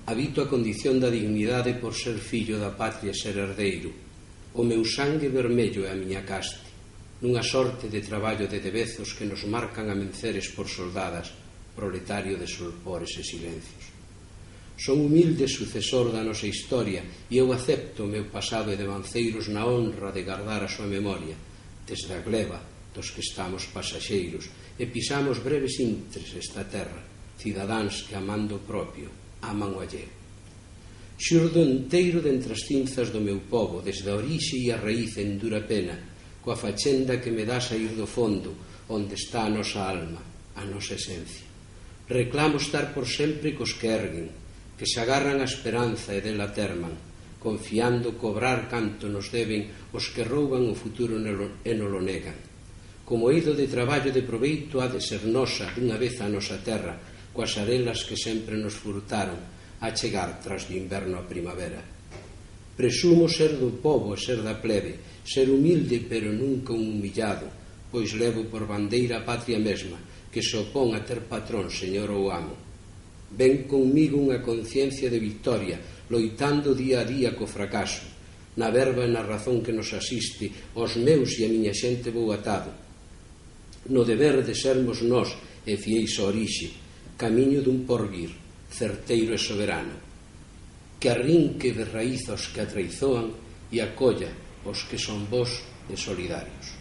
Habito a condición da dignidade por ser fillo da patria e ser herdeiro. O meu sangue vermello é a miña caste, nunha sorte de traballo de debezos que nos marcan a menceres por soldadas, proletario de solpores e silencios. Son humilde sucesor da nosa historia e eu acepto o meu pasado e devanceiros na honra de guardar a súa memoria, desde a gleba dos que estamos pasaxeiros e pisamos breves intres esta terra, cidadáns que amando o propio, aman o alleo. Xurdo enteiro dentre as cinzas do meu pobo, desde a orixe e a raíz en dura pena, coa fachenda que me dá saír do fondo, onde está a nosa alma, a nosa esencia. Reclamo estar por sempre cos que erguen, que se agarran a esperanza e dela terman, confiando cobrar canto nos deben os que rouban o futuro e nolo negan. Como eido de traballo de proveito ha de ser nosa, dunha vez a nosa terra, coas arelas que sempre nos furtaron a chegar tras do inverno a primavera. Presumo ser do pobo e ser da plebe, ser humilde pero nunca un humillado, pois levo por bandeira a patria mesma, que se opón a ter patrón, señor ou amo. Ven conmigo unha conciencia de victoria, loitando día a día co fracaso. Na verba e na razón que nos asiste, aos meus e a miña xente vou atado. No deber de sermos nós e fieis a orixe, camiño dun porvir, certeiro e soberano, que arrinque de raíz aos que a traizoan e acolla os que son vós e solidarios.